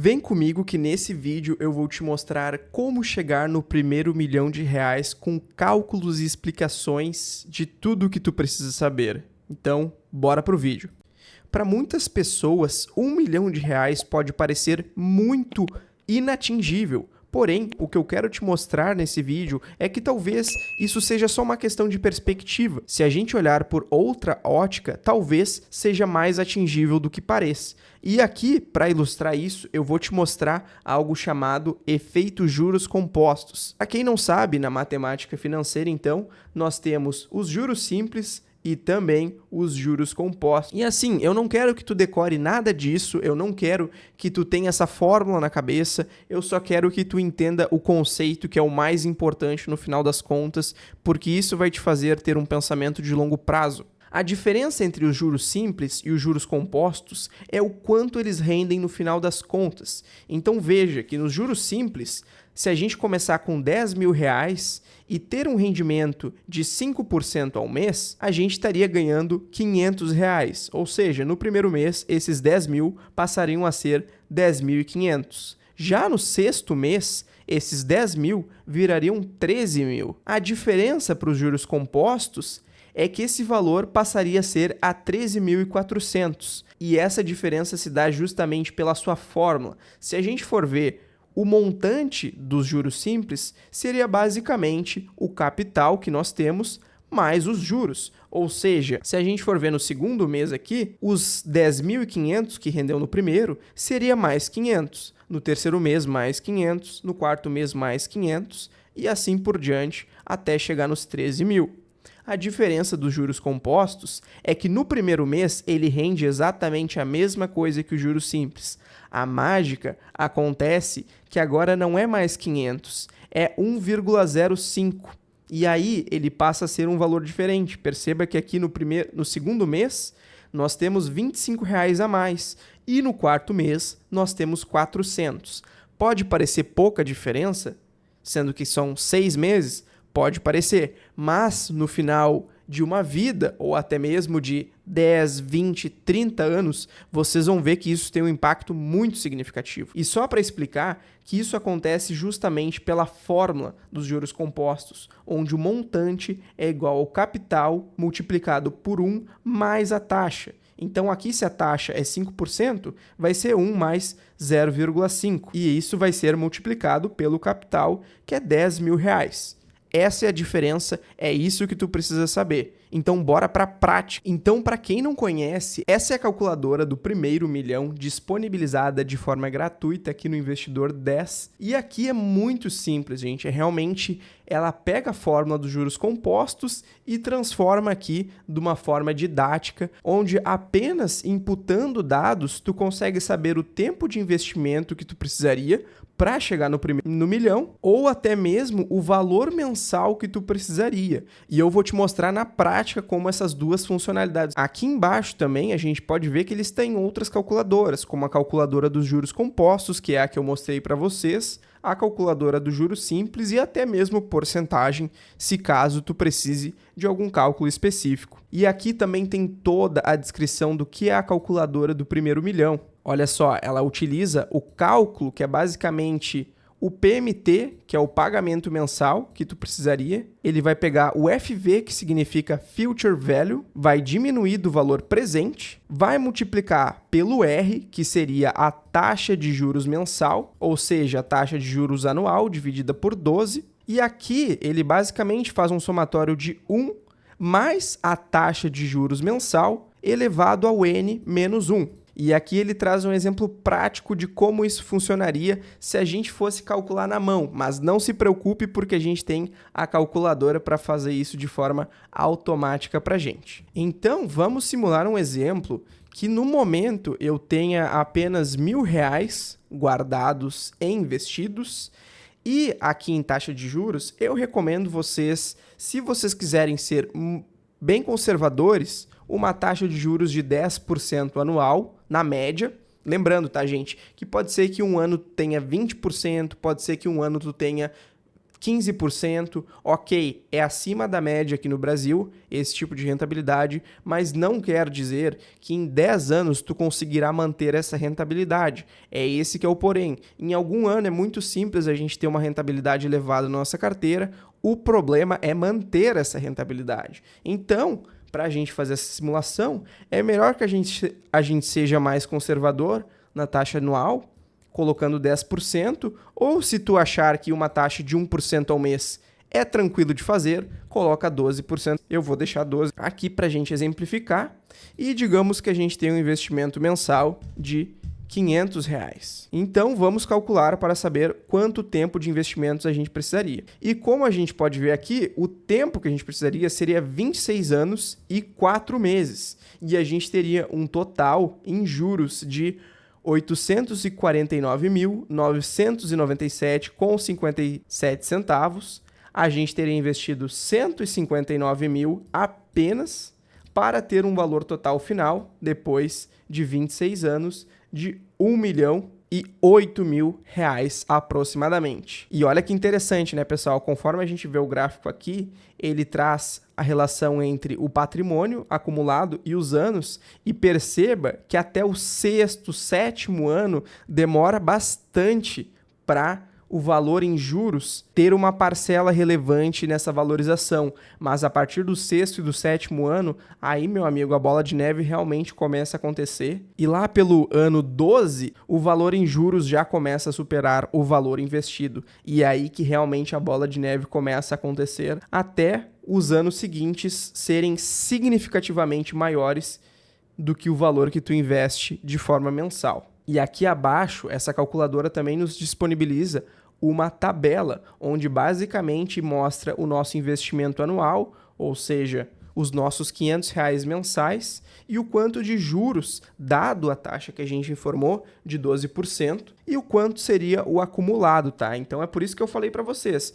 Vem comigo que nesse vídeo eu vou te mostrar como chegar no primeiro R$ 1.000.000 com cálculos e explicações de tudo o que tu precisa saber. Então, bora pro vídeo. Para muitas pessoas, R$ 1.000.000 pode parecer muito inatingível. Porém, o que eu quero te mostrar nesse vídeo é que talvez isso seja só uma questão de perspectiva. Se a gente olhar por outra ótica, talvez seja mais atingível do que pareça. E aqui, para ilustrar isso, eu vou te mostrar algo chamado efeito juros compostos. Para quem não sabe, na matemática financeira, então, nós temos os juros simples e também os juros compostos. E assim, eu não quero que tu decore nada disso, eu não quero que tu tenha essa fórmula na cabeça, eu só quero que tu entenda o conceito que é o mais importante no final das contas, porque isso vai te fazer ter um pensamento de longo prazo. A diferença entre os juros simples e os juros compostos é o quanto eles rendem no final das contas. Então veja que nos juros simples, se a gente começar com R$ 10.000 e ter um rendimento de 5% ao mês, a gente estaria ganhando R$ 500. Ou seja, no primeiro mês, esses 10.000 passariam a ser 10.500. Já no sexto mês, esses 10.000 virariam 13.000. A diferença para os juros compostos é que esse valor passaria a ser a 13.400. E essa diferença se dá justamente pela sua fórmula. Se a gente for ver, o montante dos juros simples seria basicamente o capital que nós temos mais os juros. Ou seja, se a gente for ver no segundo mês aqui, os 10.500 que rendeu no primeiro seria mais 500. No terceiro mês, mais 500. No quarto mês, mais 500. E assim por diante, até chegar nos 13.000. A diferença dos juros compostos é que no primeiro mês ele rende exatamente a mesma coisa que o juros simples. A mágica acontece que agora não é mais 500, é 1,05. E aí ele passa a ser um valor diferente. Perceba que aqui no segundo mês nós temos R$ 25 a mais e no quarto mês nós temos 400. Pode parecer pouca diferença, sendo que são 6 meses? Pode parecer, mas no final de uma vida, ou até mesmo de 10, 20, 30 anos, vocês vão ver que isso tem um impacto muito significativo. E só para explicar que isso acontece justamente pela fórmula dos juros compostos, onde o montante é igual ao capital multiplicado por 1 mais a taxa. Então aqui, se a taxa é 5%, vai ser 1 mais 0,5. E isso vai ser multiplicado pelo capital, que é R$ 10.000. Essa é a diferença, é isso que tu precisa saber. Então, bora para a prática. Então, para quem não conhece, essa é a calculadora do primeiro milhão disponibilizada de forma gratuita aqui no Investidor 10. E aqui é muito simples, gente. Ela pega a fórmula dos juros compostos e transforma aqui de uma forma didática, onde apenas imputando dados, tu consegue saber o tempo de investimento que tu precisaria para chegar no milhão, ou até mesmo o valor mensal que tu precisaria. E eu vou te mostrar na prática como essas duas funcionalidades. Aqui embaixo também a gente pode ver que eles têm outras calculadoras, como a calculadora dos juros compostos, que é a que eu mostrei para vocês, a calculadora do juros simples e até mesmo porcentagem, se caso tu precise de algum cálculo específico. E aqui também tem toda a descrição do que é a calculadora do primeiro milhão. Olha só, ela utiliza o cálculo, que é basicamente o PMT, que é o pagamento mensal que tu precisaria. Ele vai pegar o FV, que significa Future Value, vai diminuir do valor presente, vai multiplicar pelo R, que seria a taxa de juros mensal, ou seja, a taxa de juros anual dividida por 12. E aqui ele basicamente faz um somatório de 1 mais a taxa de juros mensal elevado ao N menos 1. E aqui ele traz um exemplo prático de como isso funcionaria se a gente fosse calcular na mão, mas não se preocupe porque a gente tem a calculadora para fazer isso de forma automática para a gente. Então, vamos simular um exemplo que no momento eu tenha apenas R$ 1.000 guardados e investidos. E aqui em taxa de juros, eu recomendo vocês, se vocês quiserem ser bem conservadores, uma taxa de juros de 10% anual, na média. Lembrando, tá, gente, que pode ser que um ano tenha 20%, pode ser que um ano tu tenha 15%, ok, é acima da média aqui no Brasil, esse tipo de rentabilidade, mas não quer dizer que em 10 anos tu conseguirá manter essa rentabilidade. É esse que é o porém. Em algum ano é muito simples a gente ter uma rentabilidade elevada na nossa carteira, o problema é manter essa rentabilidade. Então, para a gente fazer essa simulação, é melhor que a gente seja mais conservador na taxa anual, colocando 10%, ou se tu achar que uma taxa de 1% ao mês é tranquilo de fazer, coloca 12%. Eu vou deixar 12% aqui para a gente exemplificar. E digamos que a gente tem um investimento mensal de R$500. Então, vamos calcular para saber quanto tempo de investimentos a gente precisaria. E como a gente pode ver aqui, o tempo que a gente precisaria seria 26 anos e 4 meses. E a gente teria um total em juros de R$ 849.997,57 centavos. A gente teria investido R$ 159 mil apenas para ter um valor total final, depois de 26 anos, de R$1.008.000 aproximadamente. E olha que interessante, né, pessoal? Conforme a gente vê o gráfico aqui, ele traz a relação entre o patrimônio acumulado e os anos, e perceba que até o sexto, sétimo ano demora bastante para o valor em juros ter uma parcela relevante nessa valorização. Mas a partir do sexto e do sétimo ano, aí, meu amigo, a bola de neve realmente começa a acontecer. E lá pelo ano 12, o valor em juros já começa a superar o valor investido. E é aí que realmente a bola de neve começa a acontecer, até os anos seguintes serem significativamente maiores do que o valor que tu investe de forma mensal. E aqui abaixo, essa calculadora também nos disponibiliza uma tabela, onde basicamente mostra o nosso investimento anual, ou seja, os nossos R$500 mensais, e o quanto de juros, dado a taxa que a gente informou, de 12%, e o quanto seria o acumulado, tá? Então é por isso que eu falei para vocês,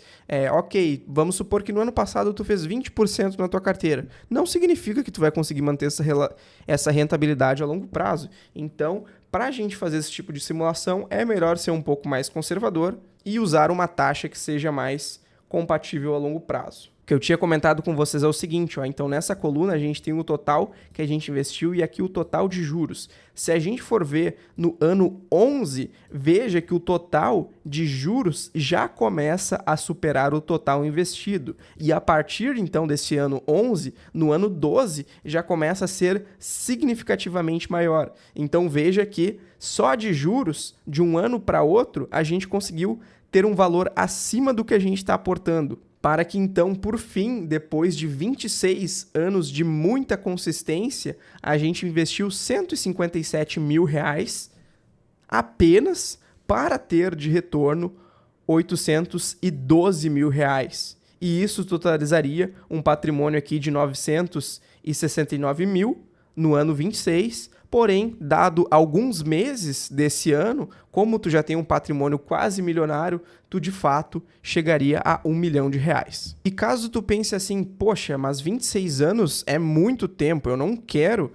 ok, vamos supor que no ano passado tu fez 20% na tua carteira. Não significa que tu vai conseguir manter essa rentabilidade a longo prazo. Então, para a gente fazer esse tipo de simulação, é melhor ser um pouco mais conservador e usar uma taxa que seja mais compatível a longo prazo. O que eu tinha comentado com vocês é o seguinte, ó, então nessa coluna a gente tem o total que a gente investiu e aqui o total de juros. Se a gente for ver no ano 11, veja que o total de juros já começa a superar o total investido. E a partir então desse ano 11, no ano 12, já começa a ser significativamente maior. Então veja que só de juros, de um ano para outro, a gente conseguiu ter um valor acima do que a gente está aportando, para que então, por fim, depois de 26 anos de muita consistência, a gente investiu R$157 mil apenas para ter de retorno R$812 mil. E isso totalizaria um patrimônio aqui de 969 mil no ano 26. Porém, dado alguns meses desse ano, como tu já tem um patrimônio quase milionário, tu de fato chegaria a R$1 milhão. E caso tu pense assim, poxa, mas 26 anos é muito tempo, eu não quero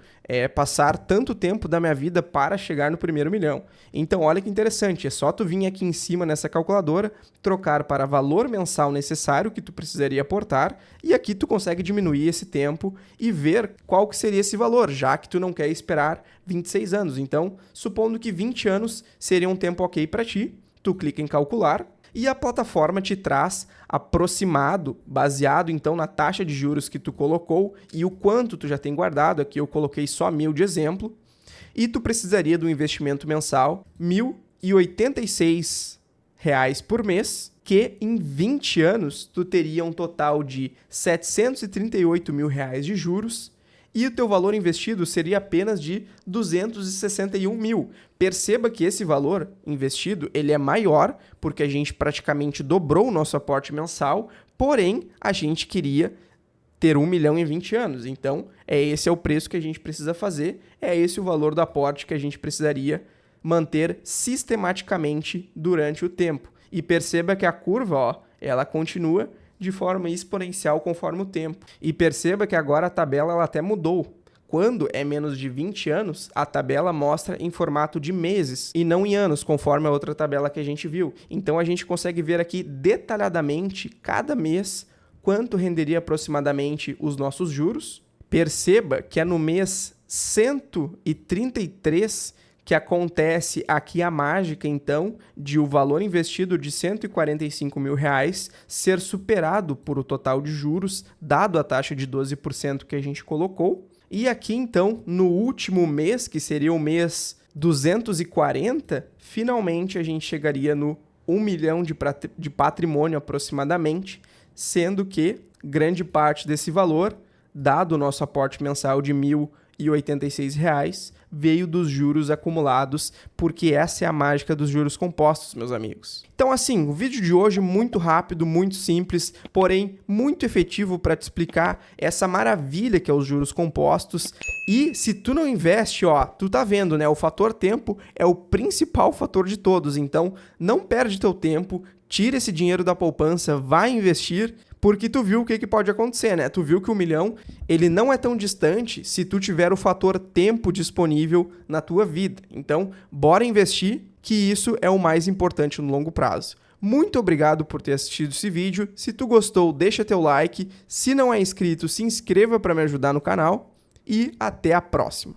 passar tanto tempo da minha vida para chegar no primeiro milhão. Então, olha que interessante, é só tu vir aqui em cima nessa calculadora, trocar para valor mensal necessário que tu precisaria aportar, e aqui tu consegue diminuir esse tempo e ver qual que seria esse valor, já que tu não quer esperar 26 anos. Então, supondo que 20 anos seria um tempo ok para ti, tu clica em calcular, e a plataforma te traz aproximado, baseado então na taxa de juros que tu colocou e o quanto tu já tem guardado. Aqui eu coloquei só 1.000 de exemplo. E tu precisaria do investimento mensal R$1.086 por mês, que em 20 anos tu teria um total de R$738 mil de juros, e o teu valor investido seria apenas de 261 mil. Perceba que esse valor investido ele é maior, porque a gente praticamente dobrou o nosso aporte mensal, porém a gente queria ter 1 milhão em 20 anos. Então, esse é o preço que a gente precisa fazer, é esse o valor do aporte que a gente precisaria manter sistematicamente durante o tempo. E perceba que a curva, ó, ela continua de forma exponencial conforme o tempo. E perceba que agora a tabela ela até mudou. Quando é menos de 20 anos, a tabela mostra em formato de meses e não em anos, conforme a outra tabela que a gente viu. Então a gente consegue ver aqui detalhadamente cada mês quanto renderia aproximadamente os nossos juros. Perceba que é no mês 133 que acontece aqui a mágica, então, de o valor investido de R$145 mil ser superado por o total de juros, dado a taxa de 12% que a gente colocou. E aqui, então, no último mês, que seria o mês 240, finalmente a gente chegaria no 1 milhão de patrimônio aproximadamente, sendo que grande parte desse valor, dado o nosso aporte mensal de R$1.086, veio dos juros acumulados, porque essa é a mágica dos juros compostos, meus amigos. Então, assim, o vídeo de hoje muito rápido, muito simples, porém muito efetivo para te explicar essa maravilha que é os juros compostos. E se tu não investe, ó, tu tá vendo, né? O fator tempo é o principal fator de todos. Então, não perde teu tempo, tira esse dinheiro da poupança, vai investir, porque tu viu o que pode acontecer, né? Tu viu que o 1 milhão, ele não é tão distante se tu tiver o fator tempo disponível na tua vida. Então, bora investir, que isso é o mais importante no longo prazo. Muito obrigado por ter assistido esse vídeo. Se tu gostou, deixa teu like. Se não é inscrito, se inscreva para me ajudar no canal. E até a próxima.